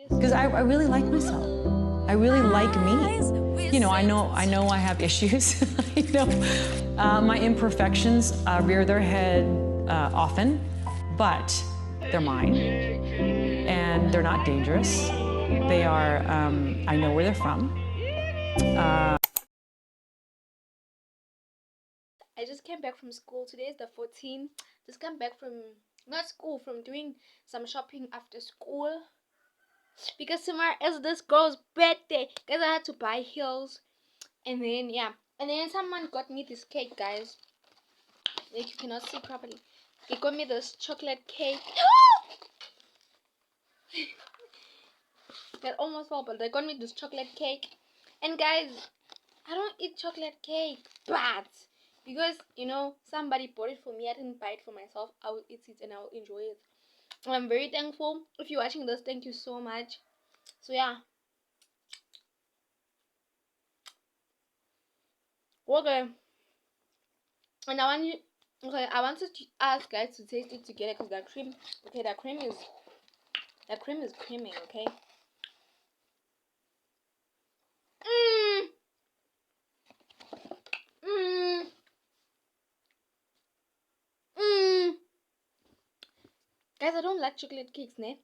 because I really like myself. I really like me. You know, I know I have issues. You know, my imperfections rear their head often, but they're mine, and they're not dangerous. They are. I know where they're from. I just came back from school. Today is the 14th. Just came back from, not school, from doing some shopping after school. Because tomorrow is this girl's birthday. Guys, I had to buy heels. And then, yeah. And then someone got me this cake, guys. Like, you cannot see properly. They got me this chocolate cake. That almost fell, but they got me this chocolate cake. And guys, I don't eat chocolate cake, but because, you know, somebody bought it for me, I didn't buy it for myself. I will eat it and I will enjoy it. And I'm very thankful. If you're watching this, thank you so much. So yeah. Okay. And I wanted to ask guys to taste it together because that cream, okay, that cream is creaming, okay? Mmm. Mmm. Mmm. Guys, I don't like chocolate cakes, ne?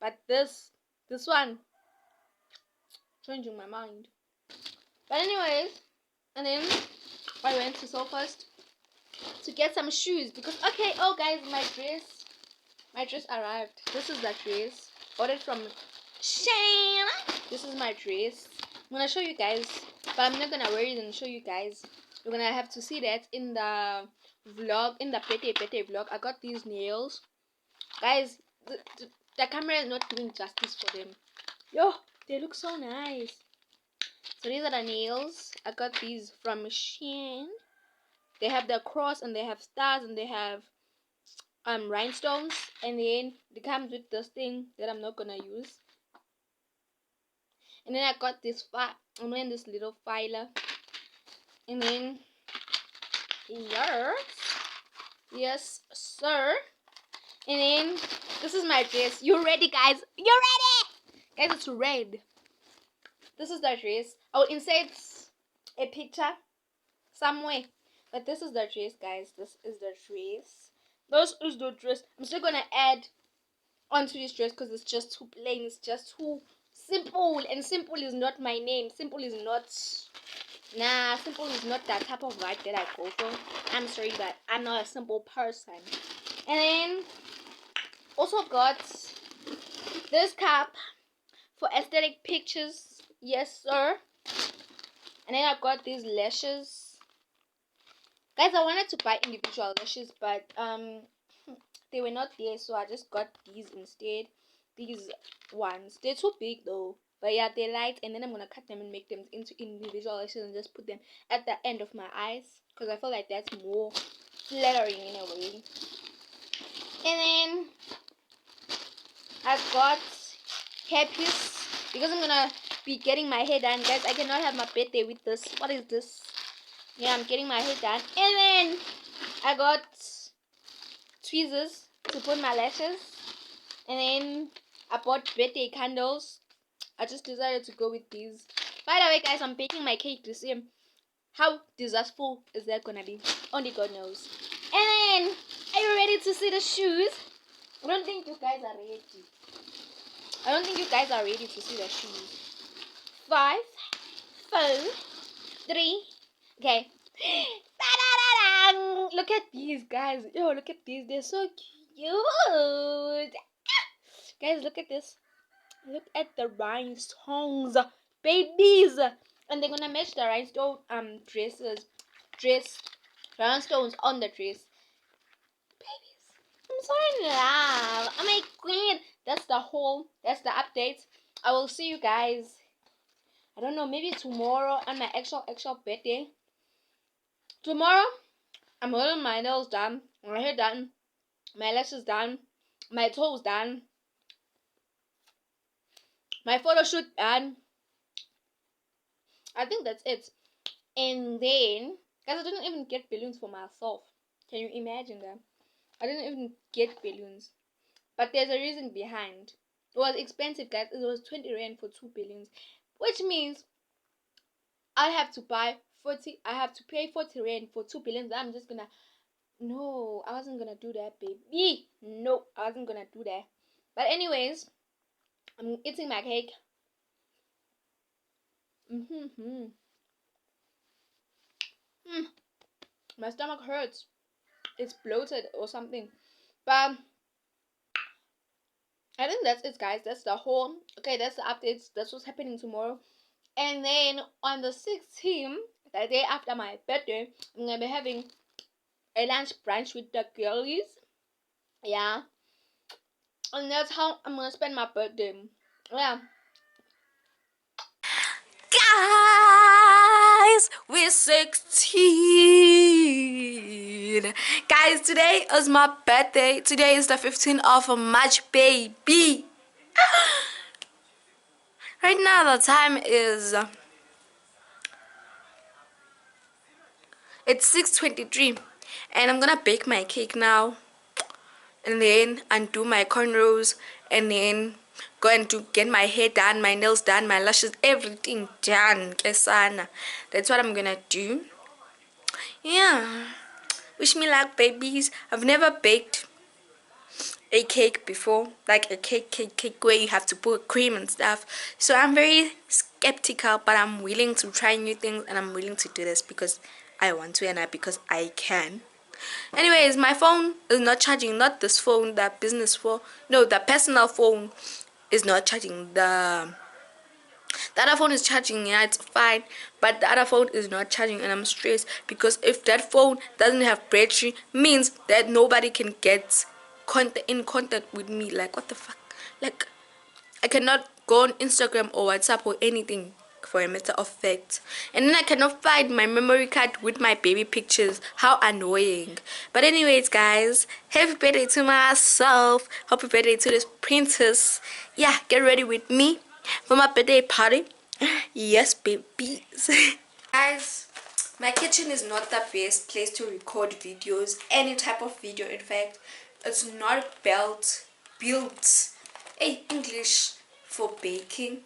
But this one changing my mind. But anyways, and then I went to Soulfirst to get some shoes because okay, oh guys, my dress arrived. This is the dress ordered from Shane. This is my dress. I'm gonna show you guys, but I'm not gonna wear it and show you guys. You're gonna have to see that in the vlog, in the pete vlog. I got these nails, guys. The camera is not doing justice for them. Yo, they look so nice. So these are the nails. I got these from Shein. They have the cross and they have stars and they have rhinestones, and then it comes with this thing that I'm not gonna use. And then I got this this little filer, and then yes sir, and then this is my dress. You ready, guys? You ready? Guys, it's red. This is the dress. I will insert a picture somewhere, but this is the dress, guys. This is the dress. This is the dress. I'm still gonna add onto this dress because it's just too plain. It's just too simple, and simple is not my name. Simple is not that type of vibe that I go for. I'm sorry, but I'm not a simple person. And then also got this cap for aesthetic pictures. Yes sir. And then I got these lashes. Guys, I wanted to buy individual lashes, but they were not there, so I just got these instead. These ones, they're too big though, but yeah, they're light. And then I'm gonna cut them and make them into individual lashes and just put them at the end of my eyes because I feel like that's more flattering in a way. And then I got hairpiece because I'm gonna be getting my hair done, guys. I cannot have my birthday with this. What is this? Yeah, I'm getting my hair done. And then I got tweezers to put my lashes. And then I bought birthday candles. I just decided to go with these. By the way, guys, I'm baking my cake this year. How disastrous is that gonna be? Only God knows. And then, are you ready to see the shoes? I don't think you guys are ready. I don't think you guys are ready to see the shoes. 5, 4, 3. Okay. Ta-da-da-dang! Look at these, guys. Yo, look at these. They're so cute. Guys, look at this. Look at the rhinestones, babies. And they're gonna match the rhinestone rhinestones on the dress. Babies, I'm so in love. Oh my queen. That's the update. I will see you guys, I don't know, maybe tomorrow on my actual birthday. Tomorrow I'm holding my nails done, my hair done, my lashes done, my toes done, my photo shoot done. I think that's it. And then, guys, I didn't even get balloons for myself. Can you imagine that? I didn't even get balloons. But there's a reason behind. was expensive, guys. It was 20 rand for 2 balloons, which means I have to pay 40 rand for 2 balloons. I'm just gonna, no, I wasn't gonna do that, baby. No, I wasn't gonna do that. But anyways, I'm eating my cake. My stomach hurts. It's bloated or something. But I think that's it, guys. That's the whole. Okay, that's the updates. That's what's happening tomorrow. And then on the 16th, the day after my birthday, I'm gonna be having a lunch brunch with the girlies. Yeah. And that's how I'm gonna spend my birthday. Yeah. Guys, we're 16. Guys, today is my birthday. Today is the 15th of March, baby. Right now the time is it's 6:23, and I'm gonna bake my cake now, and then undo my cornrows, and then go and get my hair done, my nails done, my lashes, everything done. Kesana. That's what I'm gonna do. Yeah. Wish me luck, babies. I've never baked a cake before, like a cake where you have to put cream and stuff. So I'm very skeptical, but I'm willing to try new things, and I'm willing to do this because I want to, and because I can. Anyways, my phone is not charging. Not this phone, the business phone. No, the personal phone is not charging. The other phone is charging. Yeah, it's fine, but the other phone is not charging, and I'm stressed because if that phone doesn't have battery, means that nobody can get in contact with me. Like, what the fuck? Like, I cannot go on Instagram or WhatsApp or anything, for a matter of fact. And then I cannot find my memory card with my baby pictures. How annoying. But anyways, guys, happy birthday to myself. Happy birthday to this princess. Yeah, get ready with me for my birthday party. Yes, babies. Guys, my kitchen is not the best place to record videos. Any type of video, in fact. It's not built English for baking,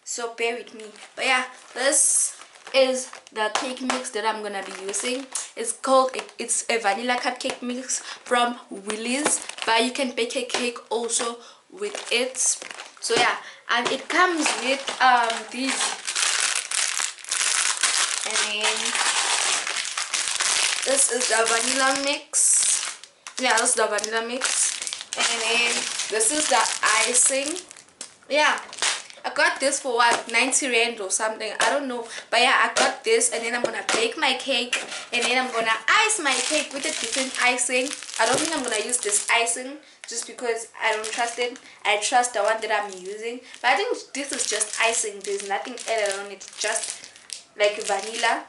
so bear with me. But yeah, this is the cake mix that I'm gonna be using. It's a vanilla cupcake mix from Willie's, but you can bake a cake also with it. So yeah, and it comes with these, and then this is the vanilla mix. Yeah, this is the vanilla mix, and then this is the icing. Yeah, I got this for what, 90 rand or something, I don't know, but yeah, I got this, and then I'm gonna bake my cake, and then I'm gonna ice my cake with a different icing. I don't think I'm gonna use this icing just because I don't trust it. I trust the one that I'm using, but I think this is just icing. There's nothing added on it, just like vanilla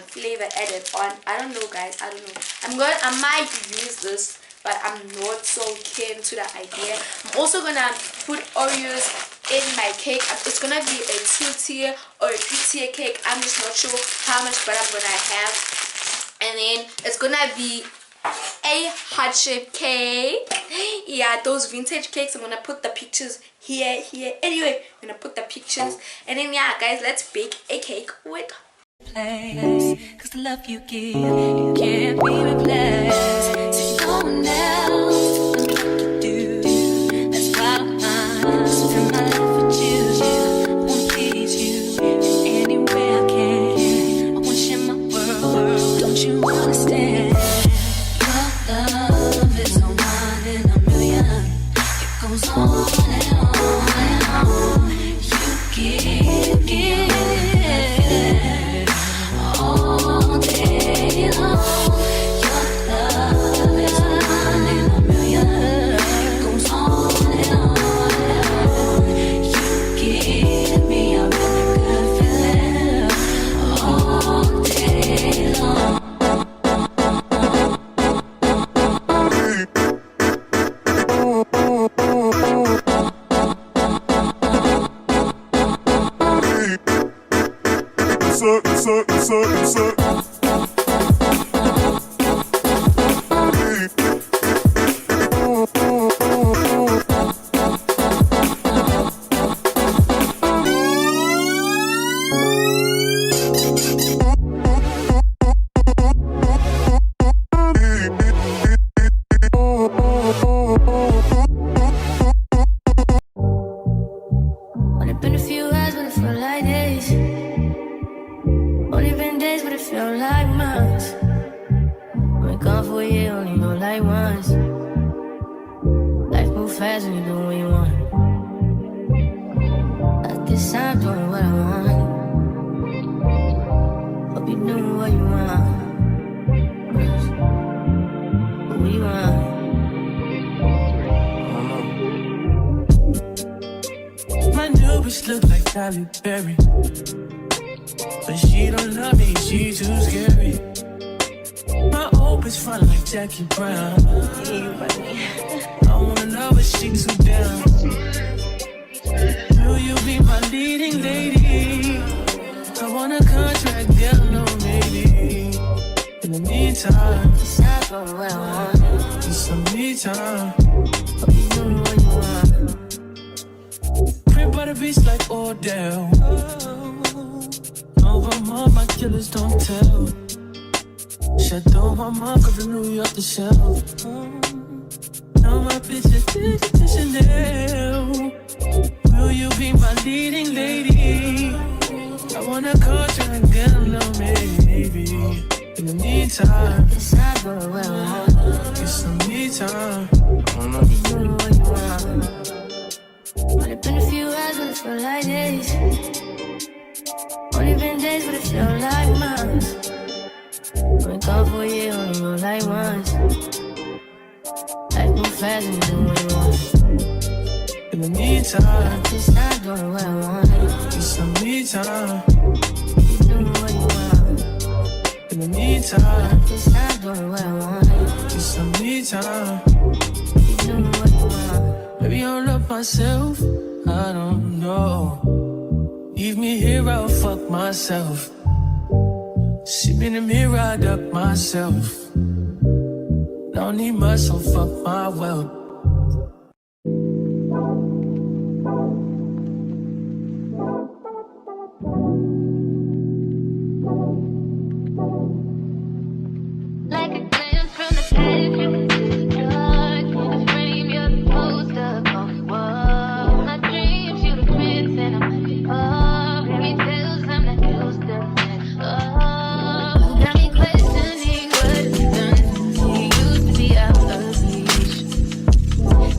flavor added on. I don't know, guys, I don't know. I might use this, but I'm not so keen to the idea. I'm also gonna put Oreos in my cake. It's gonna be a 2-tier or a 3-tier cake. I'm just not sure how much butter I'm gonna have. And then it's gonna be a heart-shaped cake. Yeah, those vintage cakes. I'm gonna put the pictures here. Anyway, I'm gonna put the pictures, and then yeah, guys, let's bake a cake with place, cause the love you give, you can't be replaced. So no one else knows what to do. That's why I spend my life with you. I wanna please you in any way I can. I wanna share my world. Don't you understand? Your love is no one in a million. It goes on and on and on. You give all day long. Your love is one in a million. It goes on and on and on. You give me a really good feeling all day long. and you do what you want. At this time, doing what I want. Hope you doing what you want. What you want. My new bitch look like Halle Berry, but she don't love me, she too scary. My old bitch front like Jackie Brown. I wanna love her, she too down. Will you be my leading lady? I want a contract, girl, no maybe. In the meantime, decide for what I want. Need some me time. Hope you doing what you want. Crib by the beach like Odell. Over my killers don't tell. Shadow my mom cause I New York the shelf. Now my bitch is to Chanel. Will you be my leading lady? I want a contract, girl, no maybe. In the meantime, decide for what I want. Get some me time. I don't know if you doing what you want. But it's been a few hours but it feel like days. Only been days but it feel like months. Been gone for a year, only know like once. Life move fast and you do what you want. In the meantime, just not doing what I want. Get some me time. You doing what you want. In the meantime, just not doing what I want. Get some me time. You doing what you want. Maybe I don't love myself, I don't know. Leave me here, I'll fuck myself. See me in the mirror, I duck myself. Don't need much, so fuck my wealth. Like a glance from the past, you can see the dark. In the frame, you're the poster on the wall. My dreams, you the prince and I'm the pop. Fairy tales, I'm not used to it. Oh, got me questioning what you've done to me. Used to be out of reach.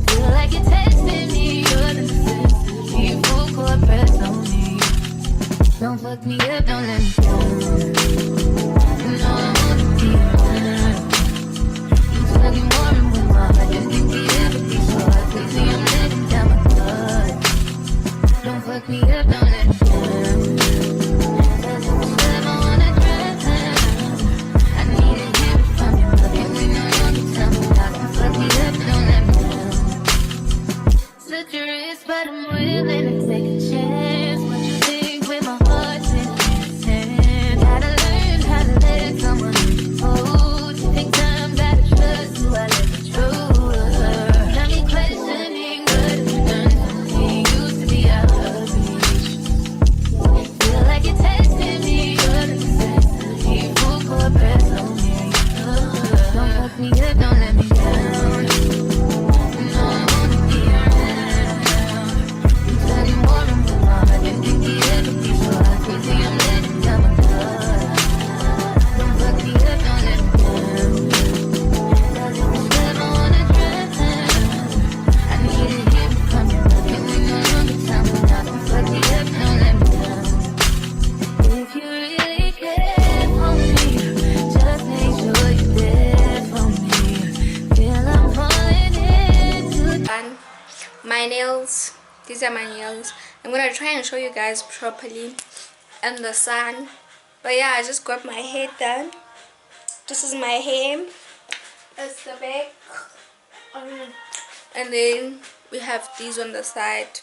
Feel like you're testing me, you're the necessity. Full court press on me. Don't fuck me up, don't let me down. No, I wanna be around. You talking more and more. I just think we ever be so hard. Crazy, I'm letting down my guard. Don't fuck me up, don't let me down. Cause if it's love, I wanna drown. I need to hear it from you. Can we know you can tell me how to fuck me up, don't let me down. Such a risk, but I'm willing to take a chance. What you think with my heart's in his hand? Gotta learn how to let someone hold. Take time, gotta trust who I let the truth. Got me questioning what you've done to me. Used to be out of reach. Feel like you're testing me, you're the necessity. Full court press on me. Don't fuck me up, don't let me down. No, I wanna be around. You talking more and more. I didn't think we ever be so hard. Crazy, I'm letting down my guard. Don't fuck me up, don't let me down. Cause if it's love, I wanna drown. I need to hear it from you. Can we know you can tell me how to fuck me up, don't let me down. If you really care for me, just make sure you're there for me. Feel I'm falling into my nails. These are my nails. I'm gonna try and show you guys properly in the sun. But yeah, I just got my hair done. This is my hair. That's the back. And then we have these on the side.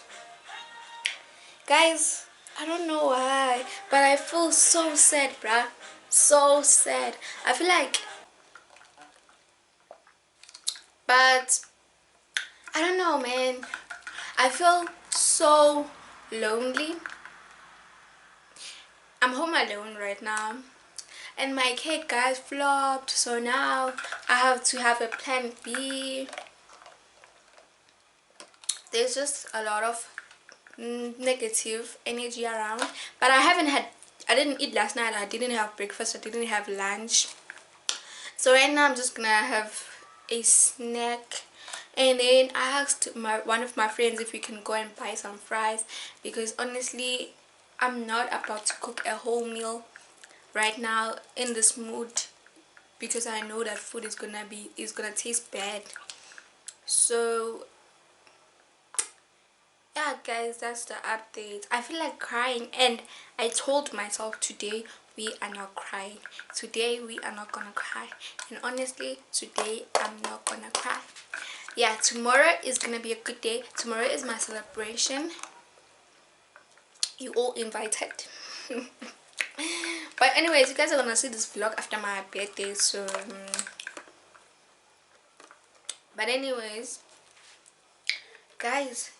Guys, I don't know why, but I feel so sad, bruh. So sad. I feel like, but I don't know, man. I feel so lonely. I'm home alone right now, and my cake, guys, flopped. So now I have to have a plan B. There's just a lot of negative energy around, but I didn't eat last night. I didn't have breakfast, I didn't have lunch. So right now I'm just gonna have a snack And then I asked one of my friends if we can go and buy some fries, because honestly I'm not about to cook a whole meal right now in this mood, because I know that food is gonna taste bad. So yeah guys, that's the update. I feel like crying, and I told myself today we are not crying, today we are not gonna cry, and honestly today I'm not gonna cry. Yeah, tomorrow is gonna be a good day. Tomorrow is my celebration. You all invited. But anyways, you guys are gonna see this vlog after my birthday, so but anyways guys,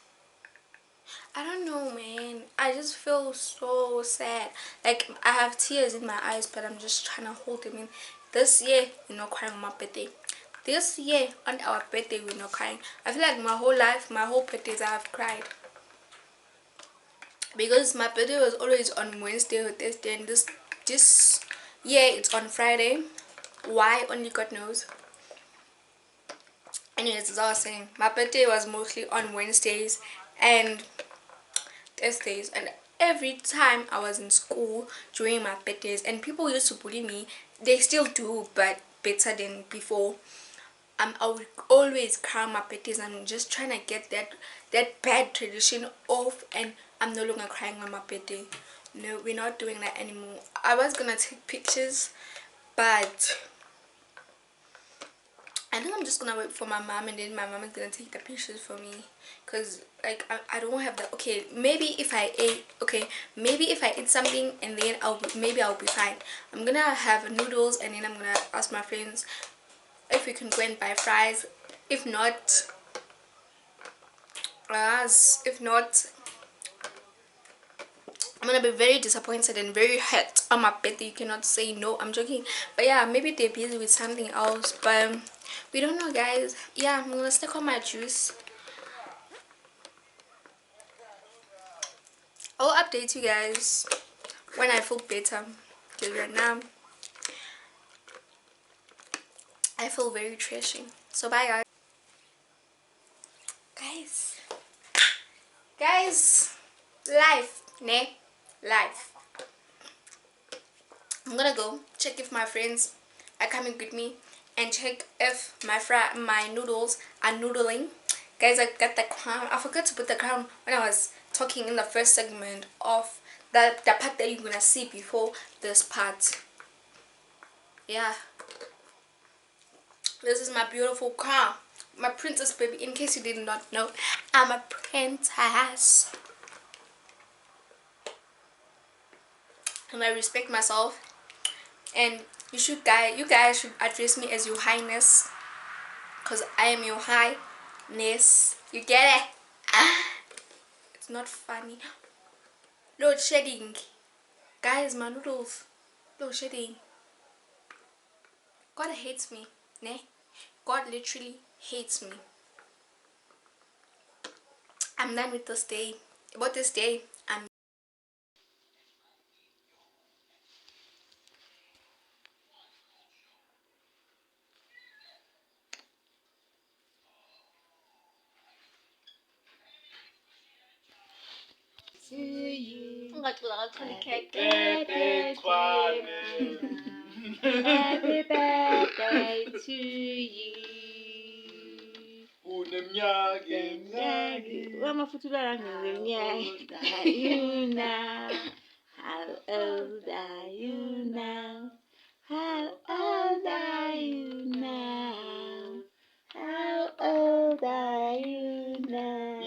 I don't know man, I just feel so sad. Like I have tears in my eyes, but I'm just trying to hold them in. This year we're not crying on my birthday. This year on our birthday we're not crying. I feel like my whole life, my whole birthdays I have cried, because my birthday was always on Wednesday or Thursday, and this year it's on Friday. Why, only God knows. Anyways, as I was saying, my birthday was mostly on Wednesdays and Thursdays, and every time I was in school during my birthdays, and people used to bully me, they still do, but better than before. I would always cry on my birthdays. I'm just trying to get that bad tradition off, and I'm no longer crying on my birthday. No, we're not doing that anymore. I was gonna take pictures, but I think I'm just gonna wait for my mom, and then my mom is gonna take the pictures for me, because like I don't have that. Okay, maybe if I eat something, and then maybe I'll be fine. I'm gonna have noodles, and then I'm gonna ask my friends if we can go and buy fries. If not, I'm gonna be very disappointed and very hurt on my birthday. You cannot say no. I'm joking, but yeah, maybe they're busy with something else, but we don't know guys. Yeah, I'm gonna stick on my juice. I'll update you guys when I feel better, because right now I feel very trashy. So bye guys, life ne life. I'm gonna go check if my friends are coming with me, and check if my noodles are noodling. Guys, I got the crown. I forgot to put the crown when I was talking in the first segment of the part that you're gonna see before this part. Yeah, this is my beautiful crown, my princess baby. In case you did not know, I'm a princess, and I respect myself. And you guys should address me as your highness, because I am your highness. You get it? It's not funny. Load shedding, guys. My noodles. Load shedding. God hates me, ne? God literally hates me. I'm done with this day. About this day, I'm to you. Happy Birthday to you. You now. How old are you now? How old are you now? How old are you now?